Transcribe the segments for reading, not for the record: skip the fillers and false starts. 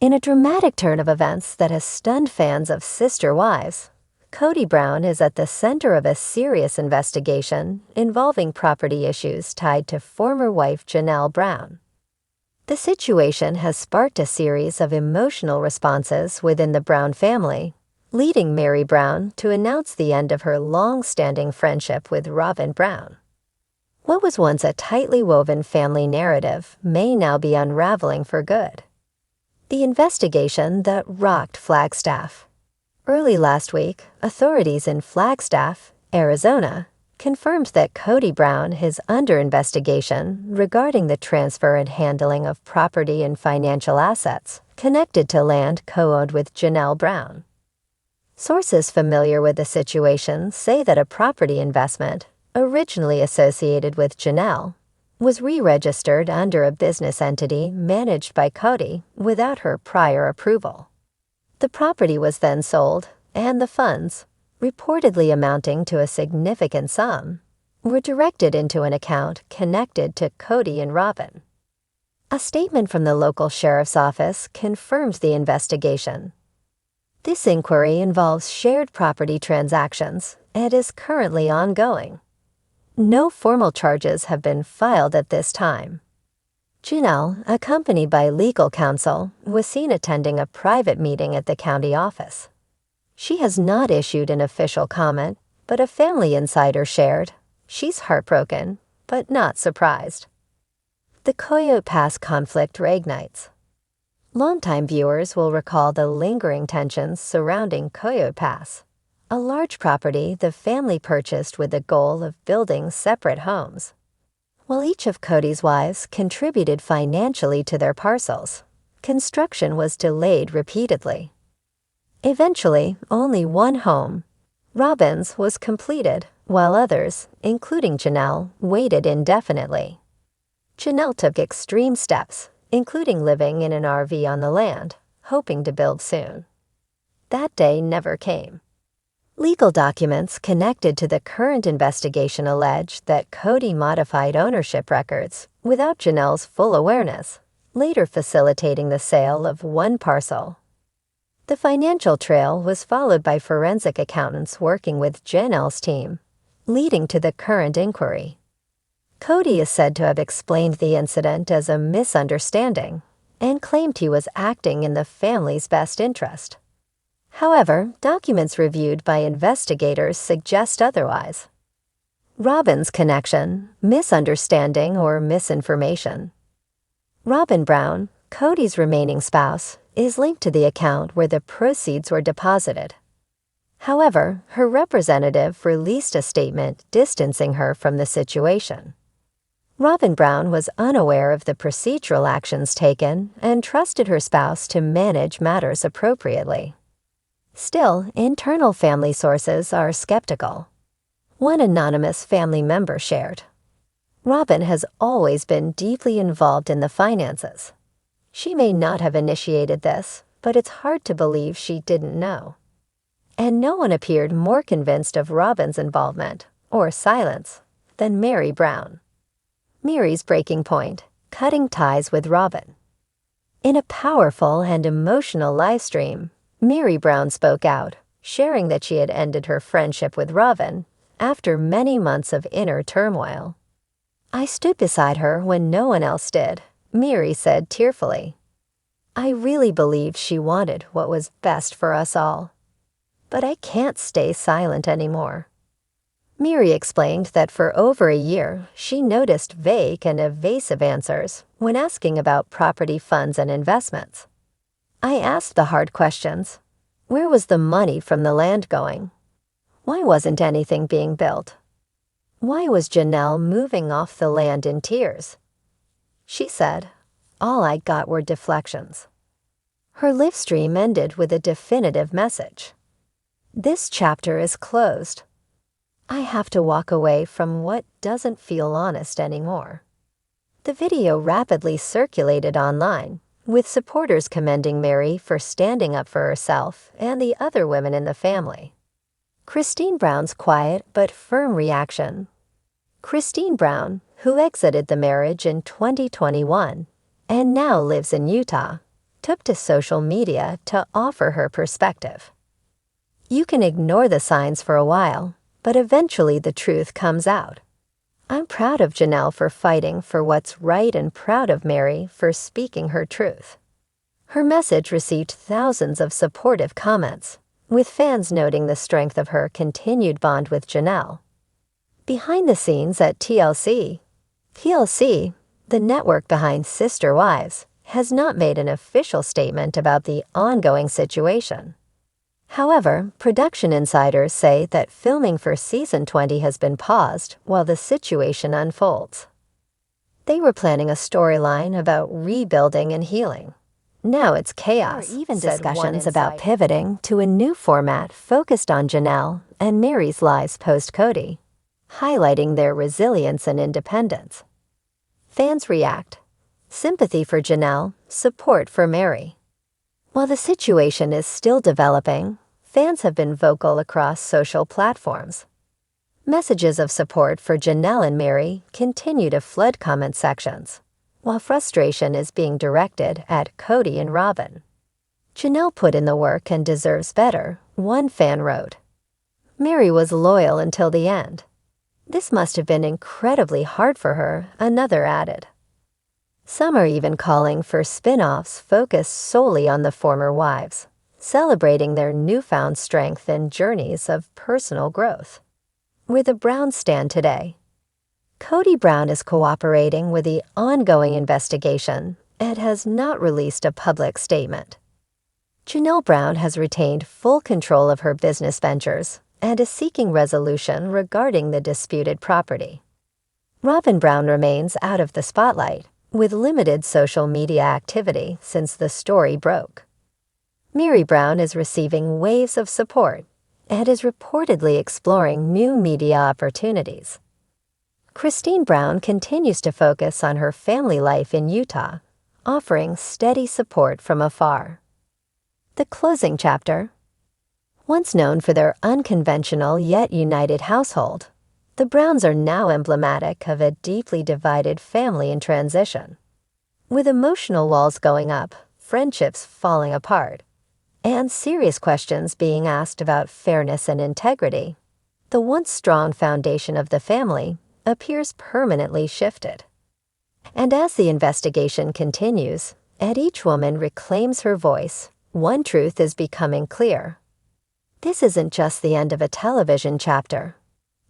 In a dramatic turn of events that has stunned fans of Sister Wives, Kody Brown is at the center of a serious investigation involving property issues tied to former wife Janelle Brown. The situation has sparked a series of emotional responses within the Brown family, leading Mary Brown to announce the end of her long-standing friendship with Robyn Brown. What was once a tightly woven family narrative may now be unraveling for good. The investigation that rocked Flagstaff. Early last week, authorities in Flagstaff, Arizona, confirmed that Kody Brown is under investigation regarding the transfer and handling of property and financial assets connected to land co-owned with Janelle Brown. Sources familiar with the situation say that a property investment, originally associated with Janelle, was re-registered under a business entity managed by Cody without her prior approval. The property was then sold, and the funds, reportedly amounting to a significant sum, were directed into an account connected to Cody and Robyn. A statement from the local sheriff's office confirms the investigation. This inquiry involves shared property transactions and is currently ongoing. No formal charges have been filed at this time. Janelle, accompanied by legal counsel, was seen attending a private meeting at the county office. She has not issued an official comment, but a family insider shared, she's heartbroken, but not surprised. The Coyote Pass conflict reignites. Longtime viewers will recall the lingering tensions surrounding Coyote Pass, a large property the family purchased with the goal of building separate homes. While each of Kody's wives contributed financially to their parcels, construction was delayed repeatedly. Eventually, only one home, Robyn's, was completed, while others, including Janelle, waited indefinitely. Janelle took extreme steps, including living in an RV on the land, hoping to build soon. That day never came. Legal documents connected to the current investigation allege that Cody modified ownership records without Janelle's full awareness, later facilitating the sale of one parcel. The financial trail was followed by forensic accountants working with Janelle's team, leading to the current inquiry. Cody is said to have explained the incident as a misunderstanding and claimed he was acting in the family's best interest. However, documents reviewed by investigators suggest otherwise. Robyn's connection, misunderstanding, or misinformation. Robyn Brown, Cody's remaining spouse, is linked to the account where the proceeds were deposited. However, her representative released a statement distancing her from the situation. Robyn Brown was unaware of the procedural actions taken and trusted her spouse to manage matters appropriately. Still, internal family sources are skeptical. One anonymous family member shared, "Robyn has always been deeply involved in the finances. She may not have initiated this, but it's hard to believe she didn't know." And no one appeared more convinced of Robyn's involvement, or silence, than Mary Brown. Mary's breaking point, cutting ties with Robyn. In a powerful and emotional live stream, Mary Brown spoke out, sharing that she had ended her friendship with Robyn after many months of inner turmoil. "I stood beside her when no one else did," Mary said tearfully. "I really believed she wanted what was best for us all. But I can't stay silent anymore." Mary explained that for over a year, she noticed vague and evasive answers when asking about property funds and investments. "I asked the hard questions. Where was the money from the land going? Why wasn't anything being built? Why was Janelle moving off the land in tears?" She said, "All I got were deflections." Her live stream ended with a definitive message. "This chapter is closed. I have to walk away from what doesn't feel honest anymore." The video rapidly circulated online, with supporters commending Mary for standing up for herself and the other women in the family. Christine Brown's quiet but firm reaction. Christine Brown, who exited the marriage in 2021 and now lives in Utah, took to social media to offer her perspective. You can ignore the signs for a while, but eventually the truth comes out. I'm proud of Janelle for fighting for what's right and proud of Mary for speaking her truth. Her message received thousands of supportive comments, with fans noting the strength of her continued bond with Janelle. Behind the scenes at TLC, the network behind Sister Wives, has not made an official statement about the ongoing situation. However, production insiders say that filming for season 20 has been paused while the situation unfolds. They were planning a storyline about rebuilding and healing. Now it's chaos. There are even discussions about pivoting to a new format focused on Janelle and Mary's lives post-Kody, highlighting their resilience and independence. Fans react. Sympathy for Janelle, support for Mary. While the situation is still developing, fans have been vocal across social platforms. Messages of support for Janelle and Mary continue to flood comment sections, while frustration is being directed at Cody and Robyn. Janelle put in the work and deserves better, one fan wrote. Mary was loyal until the end. This must have been incredibly hard for her, another added. Some are even calling for spin-offs focused solely on the former wives, celebrating their newfound strength and journeys of personal growth. Where the Browns stand today. Kody Brown is cooperating with the ongoing investigation and has not released a public statement. Janelle Brown has retained full control of her business ventures and is seeking resolution regarding the disputed property. Robyn Brown remains out of the spotlight, with limited social media activity since the story broke. Mary Brown is receiving waves of support and is reportedly exploring new media opportunities. Christine Brown continues to focus on her family life in Utah, offering steady support from afar. The closing chapter. Once known for their unconventional yet united household, the Browns are now emblematic of a deeply divided family in transition. With emotional walls going up, friendships falling apart, and serious questions being asked about fairness and integrity, the once strong foundation of the family appears permanently shifted. And as the investigation continues, and each woman reclaims her voice, one truth is becoming clear. This isn't just the end of a television chapter.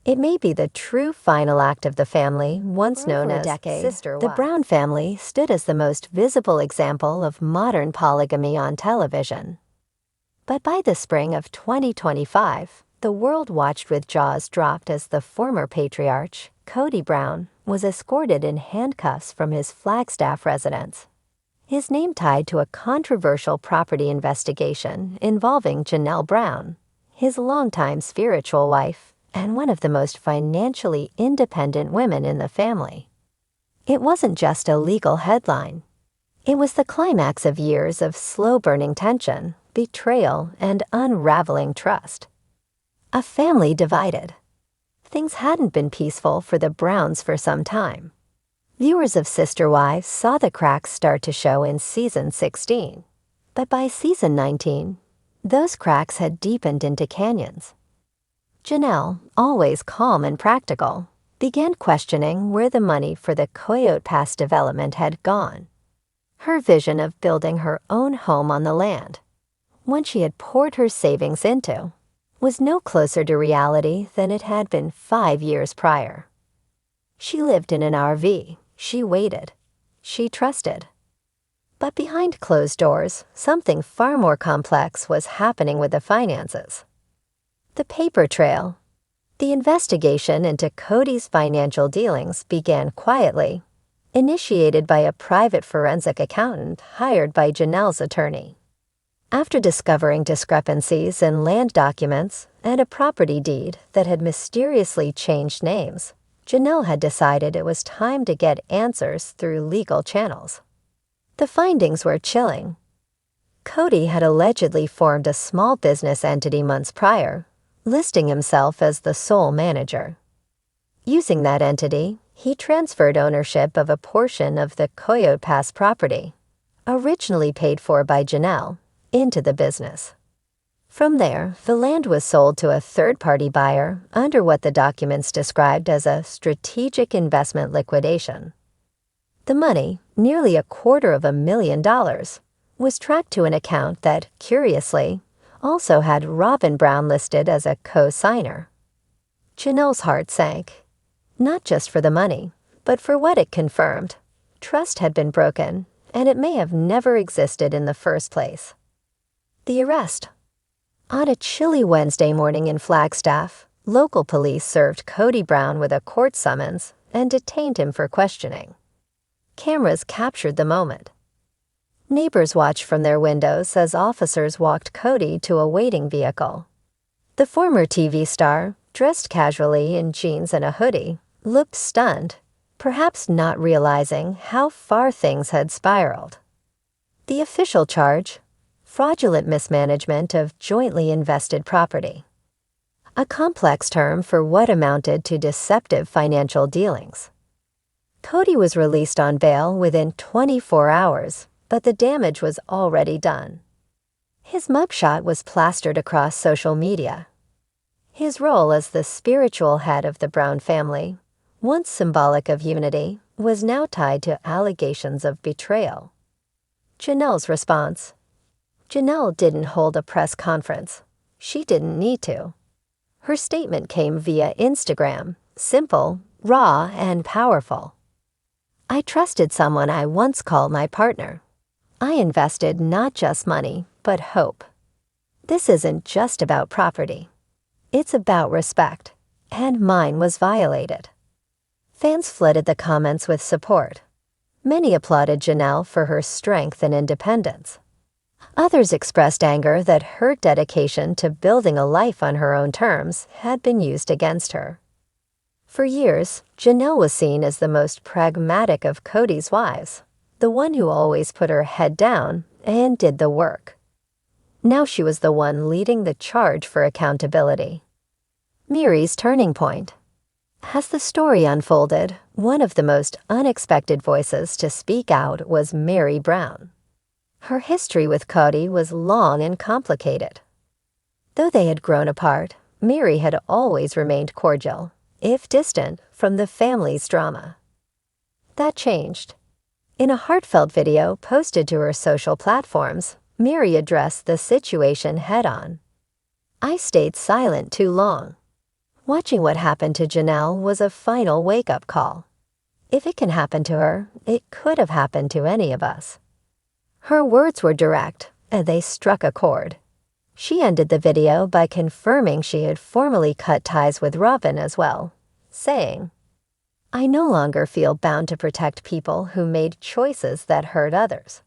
It may be the true final act of the family, once known as Sister Wives. The Brown family stood as the most visible example of modern polygamy on television. But by the spring of 2025, the world watched with jaws dropped as the former patriarch, Kody Brown, was escorted in handcuffs from his Flagstaff residence. His name tied to a controversial property investigation involving Janelle Brown, his longtime spiritual wife, and one of the most financially independent women in the family. It wasn't just a legal headline. It was the climax of years of slow-burning tension, betrayal, and unraveling trust. A family divided. Things hadn't been peaceful for the Browns for some time. Viewers of Sister Wives saw the cracks start to show in season 16. But by season 19, those cracks had deepened into canyons. Janelle, always calm and practical, began questioning where the money for the Coyote Pass development had gone. Her vision of building her own home on the land, one she had poured her savings into, was no closer to reality than it had been 5 years prior. She lived in an RV, she waited, she trusted. But behind closed doors, something far more complex was happening with the finances. The paper trail. The investigation into Kody's financial dealings began quietly, initiated by a private forensic accountant hired by Janelle's attorney. After discovering discrepancies in land documents and a property deed that had mysteriously changed names, Janelle had decided it was time to get answers through legal channels. The findings were chilling. Kody had allegedly formed a small business entity months prior, listing himself as the sole manager. Using that entity, he transferred ownership of a portion of the Coyote Pass property, originally paid for by Janelle, into the business. From there, the land was sold to a third-party buyer under what the documents described as a strategic investment liquidation. The money, nearly $250,000, was tracked to an account that, curiously, also had Robyn Brown listed as a co-signer. Janelle's heart sank, not just for the money, but for what it confirmed. Trust had been broken, and it may have never existed in the first place. The arrest. On a chilly Wednesday morning in Flagstaff, local police served Kody Brown with a court summons and detained him for questioning. Cameras captured the moment. Neighbors watched from their windows as officers walked Cody to a waiting vehicle. The former TV star, dressed casually in jeans and a hoodie, looked stunned, perhaps not realizing how far things had spiraled. The official charge: fraudulent mismanagement of jointly invested property. A complex term for what amounted to deceptive financial dealings. Cody was released on bail within 24 hours, but the damage was already done. His mugshot was plastered across social media. His role as the spiritual head of the Brown family, once symbolic of unity, was now tied to allegations of betrayal. Janelle's response. Janelle didn't hold a press conference. She didn't need to. Her statement came via Instagram, simple, raw, and powerful. I trusted someone I once called my partner. I invested not just money, but hope. This isn't just about property. It's about respect, and mine was violated. Fans flooded the comments with support. Many applauded Janelle for her strength and independence. Others expressed anger that her dedication to building a life on her own terms had been used against her. For years, Janelle was seen as the most pragmatic of Cody's wives, the one who always put her head down and did the work. Now she was the one leading the charge for accountability. Mary's turning point. As the story unfolded, one of the most unexpected voices to speak out was Mary Brown. Her history with Cody was long and complicated. Though they had grown apart, Mary had always remained cordial, if distant, from the family's drama. That changed. In a heartfelt video posted to her social platforms, Mary addressed the situation head-on. I stayed silent too long. Watching what happened to Janelle was a final wake-up call. If it can happen to her, it could have happened to any of us. Her words were direct, and they struck a chord. She ended the video by confirming she had formally cut ties with Robyn as well, saying, I no longer feel bound to protect people who made choices that hurt others.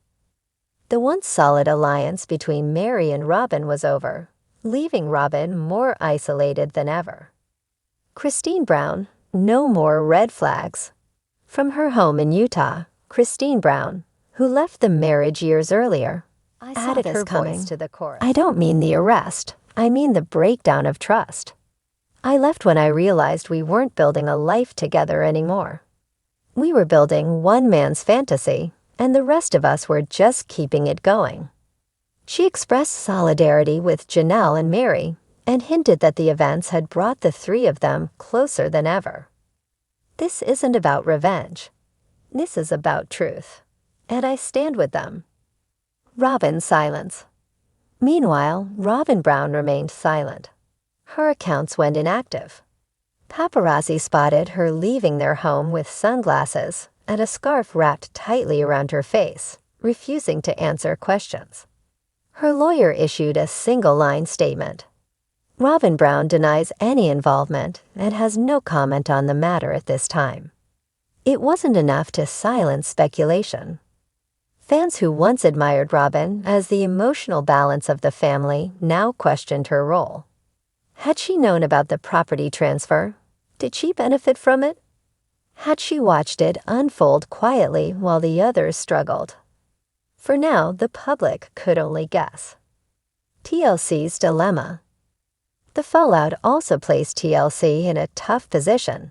The once solid alliance between Mary and Robyn was over, leaving Robyn more isolated than ever. Christine Brown, no more red flags. From her home in Utah, Christine Brown, who left the marriage years earlier, added her voice to the chorus. I don't mean the arrest, I mean the breakdown of trust. I left when I realized we weren't building a life together anymore. We were building one man's fantasy, and the rest of us were just keeping it going. She expressed solidarity with Janelle and Mary, and hinted that the events had brought the three of them closer than ever. This isn't about revenge. This is about truth, and I stand with them. Robyn's silence. Meanwhile, Robyn Brown remained silent. Her accounts went inactive. Paparazzi spotted her leaving their home with sunglasses and a scarf wrapped tightly around her face, refusing to answer questions. Her lawyer issued a single-line statement. Robyn Brown denies any involvement and has no comment on the matter at this time. It wasn't enough to silence speculation. Fans who once admired Robyn as the emotional balance of the family now questioned her role. Had she known about the property transfer? Did she benefit from it? Had she watched it unfold quietly while the others struggled? For now, the public could only guess. TLC's dilemma. The fallout also placed TLC in a tough position.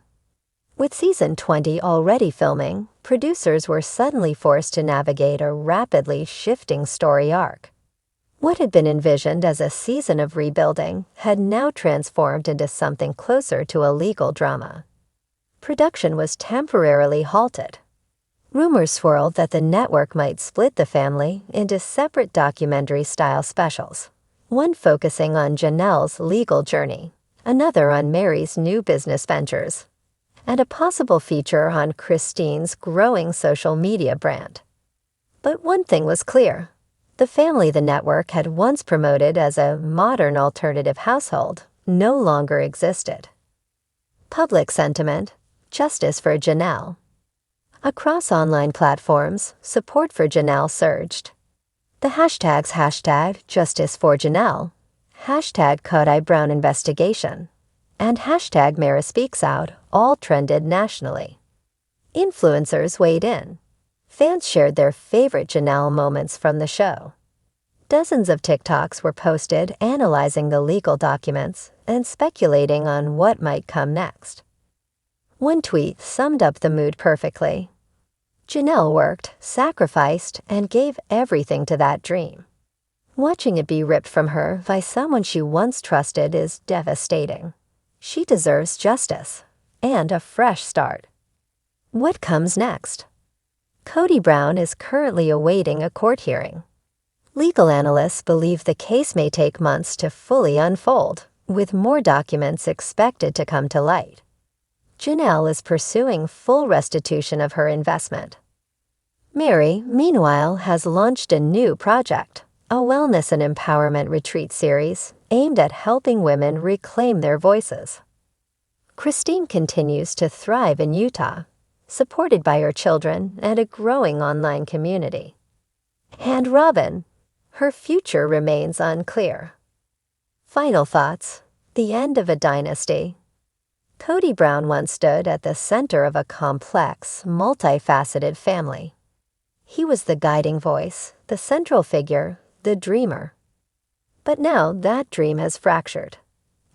With season 20 already filming, producers were suddenly forced to navigate a rapidly shifting story arc. What had been envisioned as a season of rebuilding had now transformed into something closer to a legal drama. Production was temporarily halted. Rumors swirled that the network might split the family into separate documentary-style specials, one focusing on Janelle's legal journey, another on Mary's new business ventures, and a possible feature on Christine's growing social media brand. But one thing was clear. The family the network had once promoted as a modern alternative household no longer existed. Public sentiment, justice for Janelle. Across online platforms, support for Janelle surged. The hashtags #Justice for Janelle, #Kody Brown investigation, and #Mara Speaks Out all trended nationally. Influencers weighed in. Fans shared their favorite Janelle moments from the show. Dozens of TikToks were posted analyzing the legal documents and speculating on what might come next. One tweet summed up the mood perfectly. Janelle worked, sacrificed, and gave everything to that dream. Watching it be ripped from her by someone she once trusted is devastating. She deserves justice and a fresh start. What comes next? Kody Brown is currently awaiting a court hearing. Legal analysts believe the case may take months to fully unfold, with more documents expected to come to light. Janelle is pursuing full restitution of her investment. Mary, meanwhile, has launched a new project, a wellness and empowerment retreat series aimed at helping women reclaim their voices. Christine continues to thrive in Utah, supported by her children and a growing online community. And Robyn, her future remains unclear. Final thoughts: the end of a dynasty. Kody Brown once stood at the center of a complex, multifaceted family. He was the guiding voice, the central figure, the dreamer. But now that dream has fractured,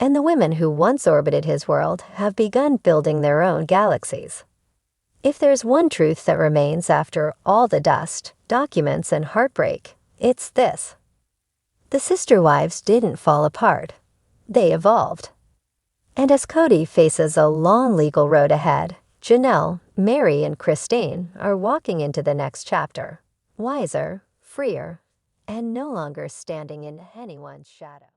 and the women who once orbited his world have begun building their own galaxies. If there's one truth that remains after all the dust, documents, and heartbreak, it's this. The sister wives didn't fall apart. They evolved. And as Cody faces a long legal road ahead, Janelle, Mary, and Christine are walking into the next chapter, wiser, freer, and no longer standing in anyone's shadow.